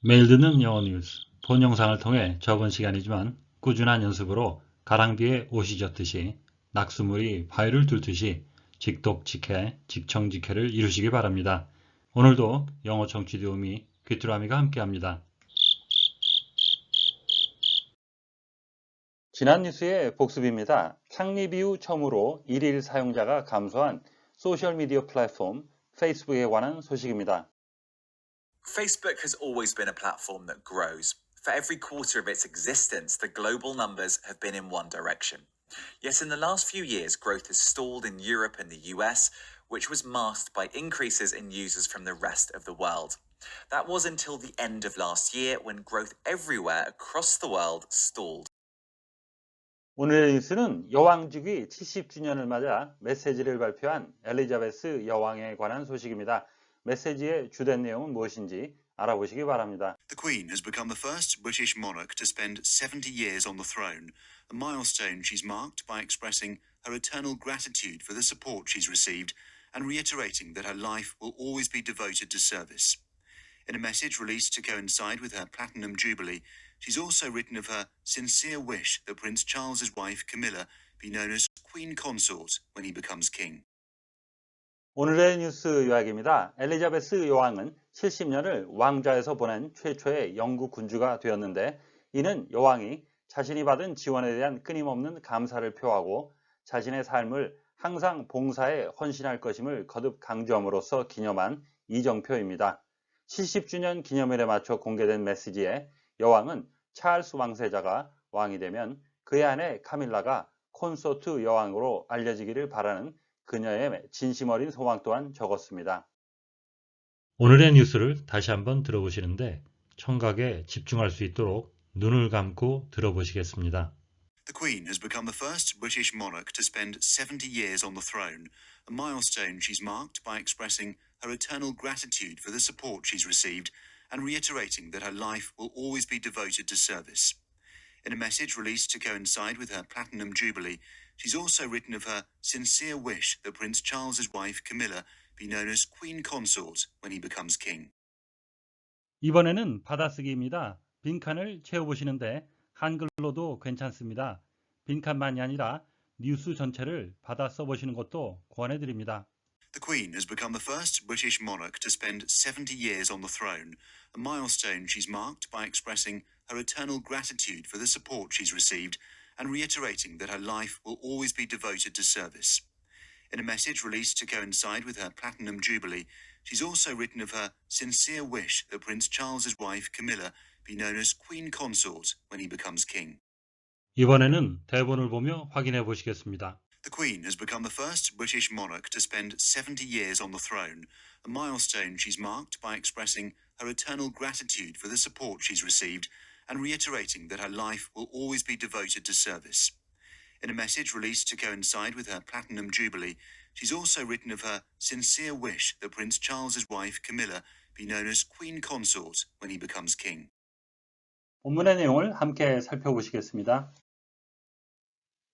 매일 듣는 영어 뉴스, 본 영상을 통해 적은 시간이지만 꾸준한 연습으로 가랑비에 옷이 젖듯이 낙수물이 바위를 뚫듯이 직독직해, 직청직해를 이루시기 바랍니다. 오늘도 영어 청취 도우미 귀뚜라미가 함께합니다. 지난 뉴스의 복습입니다. 창립 이후 처음으로 일일 사용자가 감소한 소셜미디어 플랫폼 페이스북에 관한 소식입니다. Facebook has always been a platform that grows. For every quarter of its existence, the global numbers have been in one direction. Yet in the last few years, growth has stalled in Europe and the US, which was masked by increases in users from the rest of the world. That was until the end of last year, when growth everywhere across the world stalled. 오늘의 뉴스는 여왕직위 70주년을 맞아 메시지를 발표한 엘리자베스 여왕에 관한 소식입니다. 메시지의 주된 내용은 무엇인지 알아보시기 바랍니다. The Queen has become the first British monarch to spend 70 years on the throne, a milestone she's marked by expressing her eternal gratitude for the support she's received and reiterating that her life will always be devoted to service. In a message released to coincide with her Platinum Jubilee, she's also written of her sincere wish that Prince Charles's wife Camilla be known as Queen Consort when he becomes king. 오늘의 뉴스 요약입니다. 엘리자베스 여왕은 70년을 왕좌에서 보낸 최초의 영국 군주가 되었는데 이는 여왕이 자신이 받은 지원에 대한 끊임없는 감사를 표하고 자신의 삶을 항상 봉사에 헌신할 것임을 거듭 강조함으로써 기념한 이정표입니다. 70주년 기념일에 맞춰 공개된 메시지에 여왕은 찰스 왕세자가 왕이 되면 그의 아내 카밀라가 콘소트 여왕으로 알려지기를 바라는 그녀의 진심 어린 소망 또한 적었습니다. 오늘의 뉴스를 다시 한번 들어보시는데 청각에 집중할 수 있도록 눈을 감고 들어보시겠습니다. The Queen has become the first British monarch to spend 70 years on the throne, a milestone she's marked by expressing her eternal gratitude for the support she's received and reiterating that her life will always be devoted to service. In a message released to coincide with her Platinum Jubilee, she's also written of her sincere wish that Prince Charles's wife Camilla be known as Queen Consort when he becomes king. 이번에는 받아쓰기입니다. 빈칸을 채워보시는데 한글로도 괜찮습니다. 빈칸만이 아니라 뉴스 전체를 받아 써보시는 것도 권해드립니다. The Queen has become the first British monarch to spend 70 years on the throne, a milestone she's marked by expressing her eternal gratitude for the support she's received and reiterating that her life will always be devoted to service. In a message released to coincide with her Platinum Jubilee, she's also written of her sincere wish that Prince Charles's wife Camilla be known as Queen Consort when he becomes king. 이번에는 대본을 보며 확인해 보시겠습니다. The Queen has become the first British monarch to spend 70 years on the throne, a milestone she's marked by expressing her eternal gratitude for the support she's received and reiterating that her life will always be devoted to service. In a message released to coincide with her Platinum Jubilee, she's also written of her sincere wish that Prince Charles's wife Camilla be known as Queen Consort when he becomes king. 본문의 내용을 함께 살펴보시겠습니다.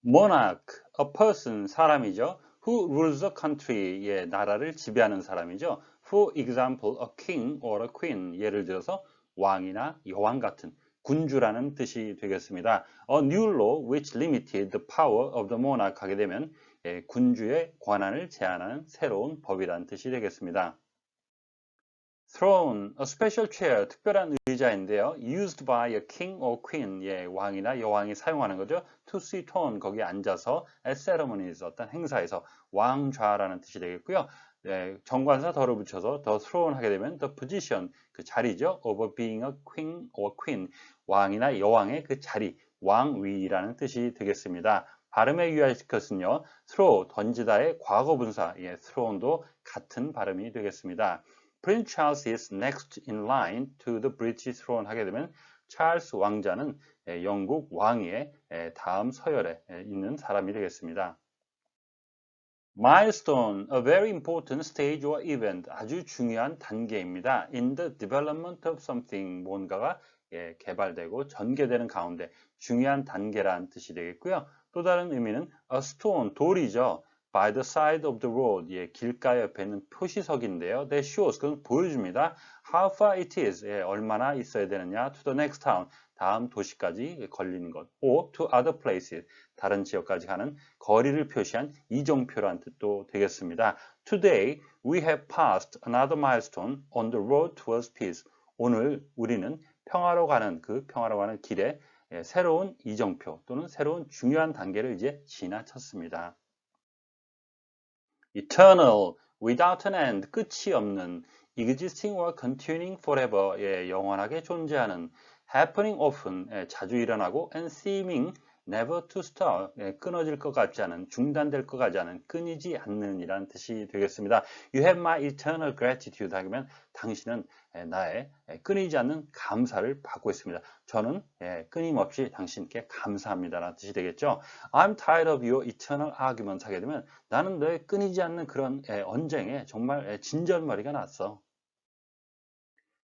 Monarch, a person, 사람이죠. Who rules a country, 예, 나라를 지배하는 사람이죠. For example, a king or a queen, 예를 들어서 왕이나 여왕 같은 군주라는 뜻이 되겠습니다. A new law which limited the power of the monarch 하게 되면 예, 군주의 권한을 제한하는 새로운 법이라는 뜻이 되겠습니다. Throne, a special chair, 특별한 의자인데요. Used by a king or queen, 예, 왕이나 여왕이 사용하는 거죠. To sit on, 거기에 앉아서 at ceremonies, 어떤 행사에서 왕좌라는 뜻이 되겠고요. 예, 정관사 더를 붙여서 the throne 하게 되면 the position, 그 자리죠. Of being a king or queen, 왕이나 여왕의 그 자리, 왕위라는 뜻이 되겠습니다. 발음에 유의하실 것은요. throw, 던지다의 과거분사, 예, throw도 같은 발음이 되겠습니다. Prince Charles is next in line to the British throne 하게 되면 찰스 왕자는 영국 왕위의 다음 서열에 있는 사람이 되겠습니다. Milestone, a very important stage or event, 아주 중요한 단계입니다. In the development of something, 뭔가가 개발되고 전개되는 가운데 중요한 단계라는 뜻이 되겠고요. 또 다른 의미는 a stone, 돌이죠. by the side of the road. 예, 길가 옆에 있는 표시석인데요. That shows, 그건 보여줍니다. How far it is. 예, 얼마나 있어야 되느냐. To the next town. 다음 도시까지 걸리는 것. or to other places. 다른 지역까지 가는 거리를 표시한 이정표란 뜻도 되겠습니다. Today, we have passed another milestone on the road towards peace. 오늘 우리는 평화로 가는 길에 새로운 이정표 또는 새로운 중요한 단계를 이제 지나쳤습니다. Eternal, without an end, 끝이 없는, existing or continuing forever, 영원하게 존재하는, happening often, 자주 일어나고, and seeming never to stop, 끊어질 것 같지 않은, 중단될 것 같지 않은, 끊이지 않는 이란 뜻이 되겠습니다. You have my eternal gratitude 하면 당신은 나의 끊이지 않는 감사를 받고 있습니다. 저는 끊임없이 당신께 감사합니다라는 뜻이 되겠죠. I'm tired of your eternal arguments 하게 되면 나는 너의 끊이지 않는 그런 언쟁에 정말 진절머리가 났어.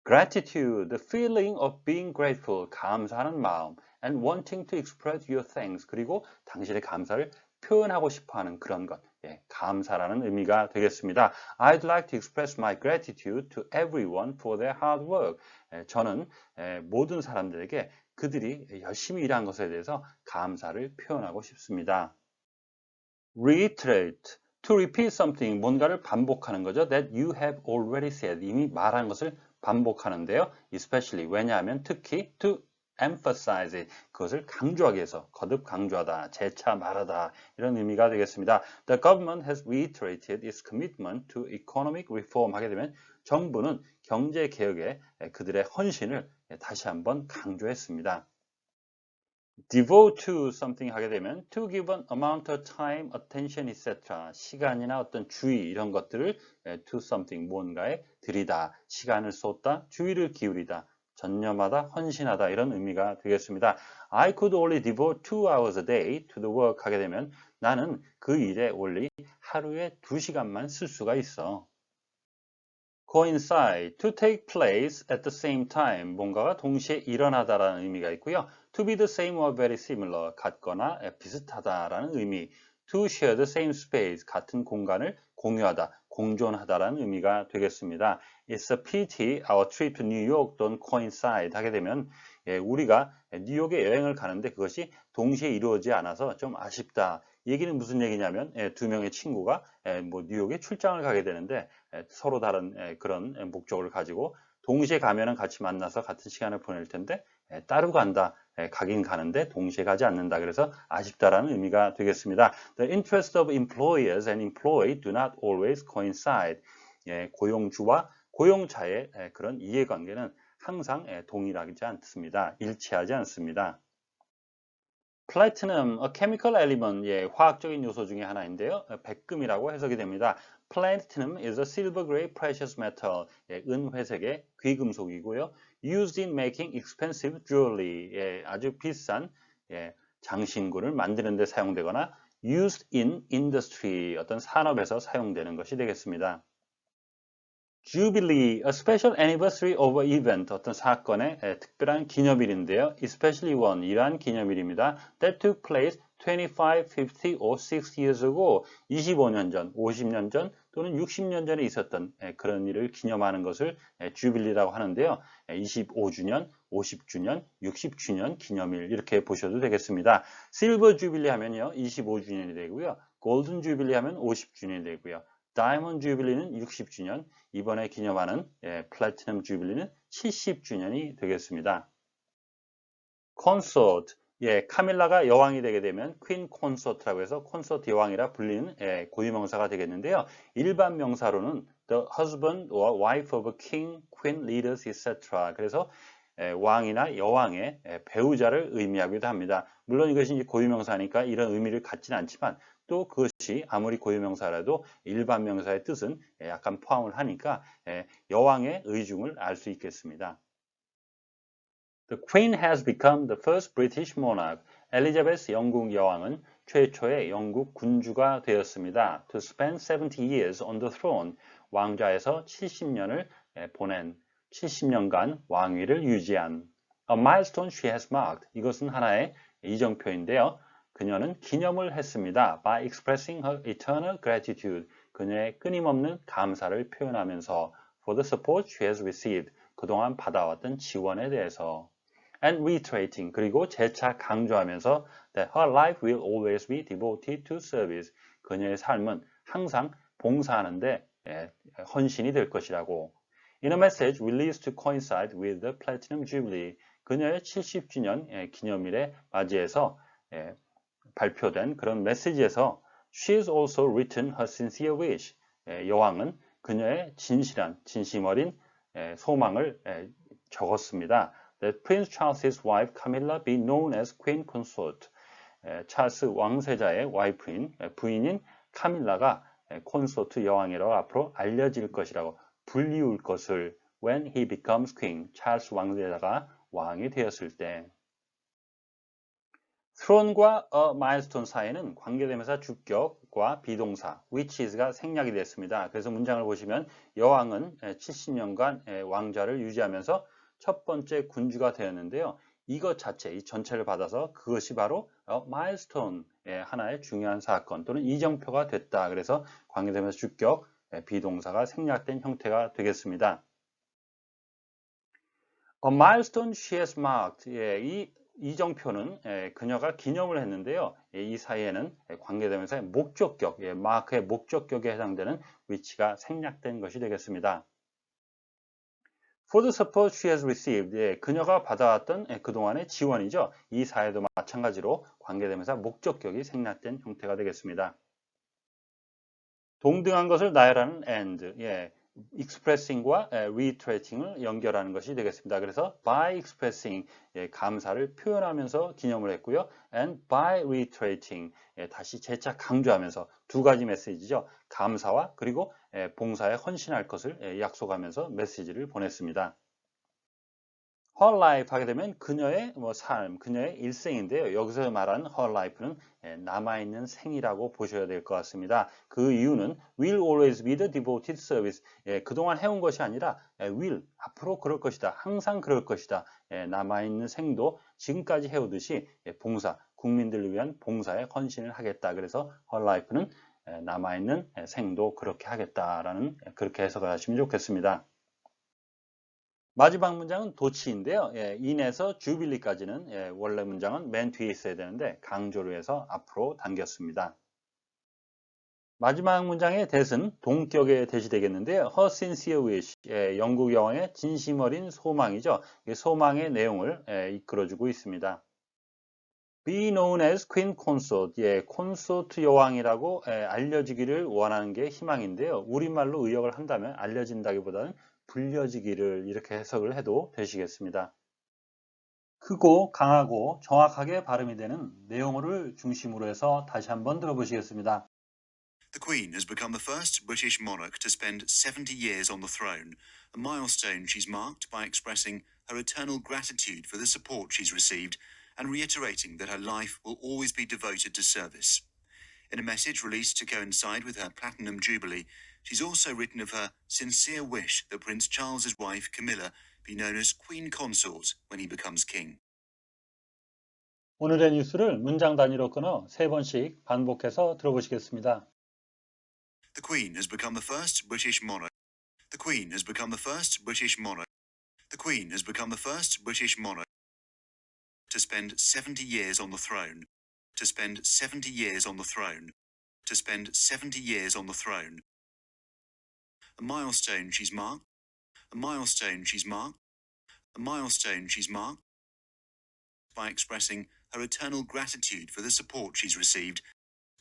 Gratitude, the feeling of being grateful, 감사하는 마음, and wanting to express your thanks, 그리고 당신의 감사를 표현하고 싶어하는 그런 것, 감사라는 의미가 되겠습니다. I'd like to express my gratitude to everyone for their hard work. 저는 모든 사람들에게 그들이 열심히 일한 것에 대해서 감사를 표현하고 싶습니다. Reiterate, to repeat something, 뭔가를 반복하는 거죠. That you have already said, 이미 말한 것을 반복하는데요. Especially, 왜냐하면 특히 to emphasize it, 그것을 강조하기 위해서, 거듭 강조하다, 재차 말하다 이런 의미가 되겠습니다. The government has reiterated its commitment to economic reform 하게 되면 정부는 경제 개혁에 그들의 헌신을 다시 한번 강조했습니다. Devote to something 하게 되면 to give an amount of time, attention, etc. 시간이나 어떤 주의 이런 것들을 to something, 뭔가에 들이다, 시간을 쏟다, 주의를 기울이다, 전념하다, 헌신하다 이런 의미가 되겠습니다. I could only devote 2 hours a day to the work 하게 되면 나는 그 일에 only 하루에 2시간만 쓸 수가 있어. Coincide, to take place at the same time, 뭔가가 동시에 일어나다라는 의미가 있고요. To be the same or very similar, 같거나 비슷하다라는 의미. To share the same space, 같은 공간을 공유하다, 공존하다라는 의미가 되겠습니다. It's a pity our trip to New York don't coincide 하게 되면 우리가 뉴욕에 여행을 가는데 그것이 동시에 이루어지지 않아서 좀 아쉽다. 얘기는 무슨 얘기냐면 두 명의 친구가 뉴욕에 출장을 가게 되는데 서로 다른 그런 목적을 가지고 동시에 가면은 같이 만나서 같은 시간을 보낼 텐데 따로 간다. 가긴 가는데 동시에 가지 않는다. 그래서 아쉽다라는 의미가 되겠습니다. The interests of employers and employee do not always coincide. 고용주와 고용자의 그런 이해관계는 항상 동일하지 않습니다. 일치하지 않습니다. Platinum, a chemical element, 화학적인 요소 중에 하나인데요. 백금이라고 해석이 됩니다. Platinum is a silver-gray precious metal, 은회색의 귀금속이고요. Used in making expensive jewelry, 아주 비싼 장신구를 만드는 데 사용되거나 used in industry, 어떤 산업에서 사용되는 것이 되겠습니다. Jubilee, a special anniversary of an event, 어떤 사건의 특별한 기념일인데요. Especially one, 이러한 기념일입니다. That took place 25, 50 or 6 years ago, 25년 전, 50년 전 또는 60년 전에 있었던 그런 일을 기념하는 것을 주빌리라고 하는데요. 25주년, 50주년, 60주년 기념일 이렇게 보셔도 되겠습니다. 실버 주빌리 하면요 25주년이 되고요. 골든 주빌리 하면 50주년이 되고요. 다이몬드 주빌리는 60주년, 이번에 기념하는 플래티넘 주빌리는 70주년이 되겠습니다. 콘서트, 카밀라가 여왕이 되게 되면 퀸 콘서트라고 해서 콘서트 여왕이라 불리는 고유명사가 되겠는데요. 일반 명사로는 the husband or wife of a king, queen, leaders, etc. 그래서 왕이나 여왕의 배우자를 의미하기도 합니다. 물론 이것이 이제 고유명사니까 이런 의미를 갖지는 않지만 또 그것이 아무리 고유명사라도 일반 명사의 뜻은 약간 포함을 하니까 여왕의 의중을 알 수 있겠습니다. The Queen has become the first British monarch. 엘리자베스 영국 여왕은 최초의 영국 군주가 되었습니다. To spend 70 years on the throne. 왕좌에서 70년을 보낸 70년간 왕위를 유지한 A milestone she has marked. 이것은 하나의 이정표인데요. 그녀는 기념을 했습니다. By expressing her eternal gratitude. 그녀의 끊임없는 감사를 표현하면서 for the support she has received. 그동안 받아왔던 지원에 대해서. And reiterating. 그리고 재차 강조하면서 that her life will always be devoted to service. 그녀의 삶은 항상 봉사하는데 헌신이 될 것이라고. In a message released to coincide with the Platinum Jubilee. 그녀의 70주년 기념일에 맞이해서 발표된 그런 메시지에서 She has also written her sincere wish. 여왕은 그녀의 진실한, 진심 어린 소망을 적었습니다. That Prince Charles's wife Camilla be known as Queen Consort. 찰스 왕세자의 와이프인 부인인 카밀라가 콘소트 여왕이라고 앞으로 알려질 것이라고 불리울 것을 when he becomes king. 찰스 왕세자가 왕이 되었을 때. throne과 a milestone 사이에는 관계대명사 주격과 비동사 which is가 생략이 됐습니다. 그래서 문장을 보시면 여왕은 70년간 왕좌를 유지하면서 첫 번째 군주가 되었는데요. 이것 자체, 이 전체를 받아서 그것이 바로 milestone, 하나의 중요한 사건 또는 이정표가 됐다. 그래서 관계대명사 주격, 비동사가 생략된 형태가 되겠습니다. A milestone she has marked. 이 이정표는 그녀가 기념을 했는데요. 이 사이에는 관계대명사의 목적격, 마크의 목적격에 해당되는 위치가 생략된 것이 되겠습니다. For the support she has received. 그녀가 받아왔던 그동안의 지원이죠. 이 사회도 마찬가지로 관계대명사 목적격이 생략된 형태가 되겠습니다. 동등한 것을 나열하는 and. expressing과 reiterating을 연결하는 것이 되겠습니다. 그래서 by expressing 감사를 표현하면서 기념을 했고요. and by reiterating 다시 재차 강조하면서 두 가지 메시지죠. 감사와 그리고 봉사에 헌신할 것을 약속하면서 메시지를 보냈습니다. her life 하게 되면 그녀의 삶, 그녀의 일생인데요. 여기서 말하는 her life는 남아있는 생이라고 보셔야 될 것 같습니다. 그 이유는 will always be the devoted service. 그동안 해온 것이 아니라 will, 앞으로 그럴 것이다. 항상 그럴 것이다. 남아있는 생도 지금까지 해오듯이 봉사, 국민들을 위한 봉사에 헌신을 하겠다. 그래서 her life는 남아있는 생도 그렇게 하겠다라는 그렇게 해석을 하시면 좋겠습니다. 마지막 문장은 도치인데요. in에서 주빌리까지는 원래 문장은 맨 뒤에 있어야 되는데 강조를 해서 앞으로 당겼습니다. 마지막 문장의 대신 동격의 대시 되겠는데요. Her sincere wish, 영국 여왕의 진심 어린 소망이죠. 소망의 내용을 이끌어주고 있습니다. Be known as Queen Consort, 콘소트 여왕이라고 알려지기를 원하는 게 희망인데요. 우리말로 의역을 한다면 알려진다기보다는 불려지기를 이렇게 해석을 해도 되시겠습니다. 크고 강하고 정확하게 발음이 되는 내용어를 중심으로 해서 다시 한번 들어보시겠습니다. The Queen has become the first British monarch to spend 70 years on the throne, a milestone she's marked by expressing her eternal gratitude for the support she's received and reiterating that her life will always be devoted to service. In a message released to coincide with her Platinum Jubilee, she's also written of her sincere wish that Prince Charles's wife Camilla be known as Queen Consort when he becomes king. 오늘의 뉴스를 문장 단위로 끊어 3번씩 반복해서 들어보시겠습니다. The Queen has become the first British monarch. The Queen has become the first British monarch. The Queen has become the first British monarch to spend 70 years on the throne. To spend 70 years on the throne. To spend 70 years on the throne. A milestone she's marked. A milestone she's marked. A milestone she's marked by expressing her eternal gratitude for the support she's received.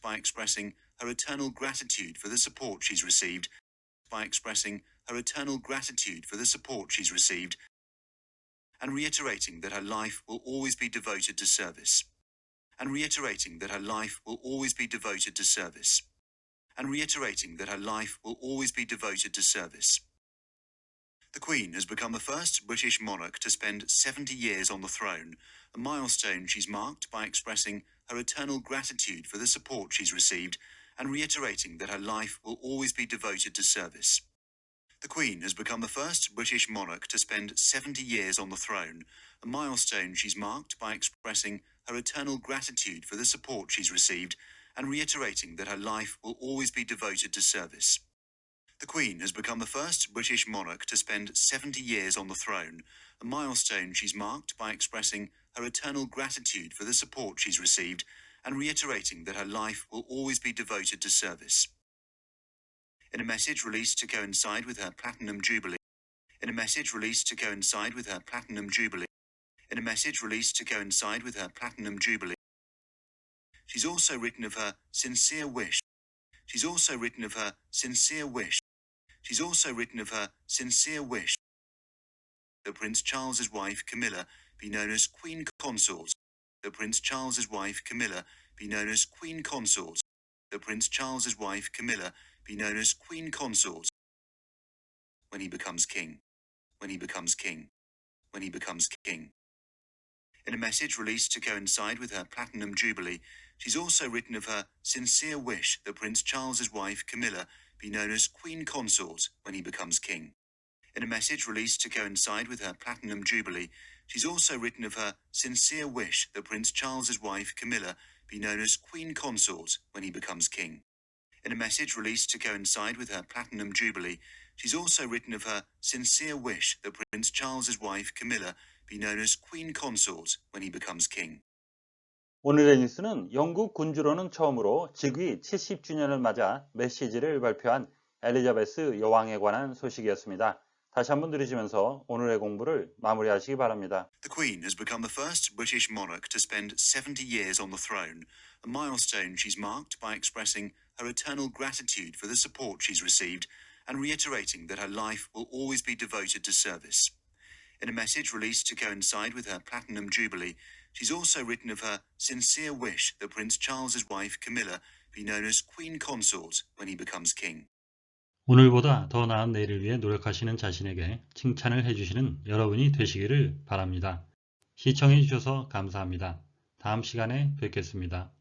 By expressing her eternal gratitude for the support she's received. By expressing her eternal gratitude for the support she's received. And reiterating that her life will always be devoted to service. And reiterating that her life will always be devoted to service. And reiterating that her life will always be devoted to service. The Queen has become the first British monarch to spend 70 years on the throne, a milestone she's marked by expressing her eternal gratitude for the support she's received and reiterating that her life will always be devoted to service. The Queen has become the first British monarch to spend 70 years on the throne, a milestone she's marked by expressing her eternal gratitude for the support she's received and reiterating that her life will always be devoted to service. The Queen has become the first British monarch to spend 70 years on the throne, a milestone she's marked by expressing her eternal gratitude for the support she's received and reiterating that her life will always be devoted to service. In a message released to coincide with her Platinum Jubilee, In a message released to coincide with her Platinum Jubilee, she's also written of her sincere wish that Prince Charles's wife Camilla be known as Queen Consort. When he becomes king. In a message released to coincide with her Platinum Jubilee, she's also written of her sincere wish that Prince Charles's wife Camilla be known as Queen Consort when he becomes king. In a message released to coincide with her Platinum Jubilee, she's also written of her sincere wish that Prince Charles's wife Camilla be known as Queen Consort when he becomes king. In a message released to coincide with her Platinum Jubilee, she's also written of her sincere wish that Prince Charles's wife Camilla be known as Queen Consort when he becomes king. 오늘의 뉴스는 영국 군주로는 처음으로 즉위 70주년을 맞아 메시지를 발표한 엘리자베스 여왕에 관한 소식이었습니다. 다시 한번 들으시면서 오늘의 공부를 마무리하시기 바랍니다. The Queen has become the first British monarch to spend 70 years on the throne, a milestone she's marked by expressing her eternal gratitude for the support she's received and reiterating that her life will always be devoted to service. In a message released to coincide with her Platinum Jubilee, she's also written of her sincere wish that Prince Charles's wife Camilla be known as Queen Consort when he becomes king. 오늘보다 더 나은 내일을 위해 노력하시는 자신에게 칭찬을 해주시는 여러분이 되시기를 바랍니다. 시청해 주셔서 감사합니다. 다음 시간에 뵙겠습니다.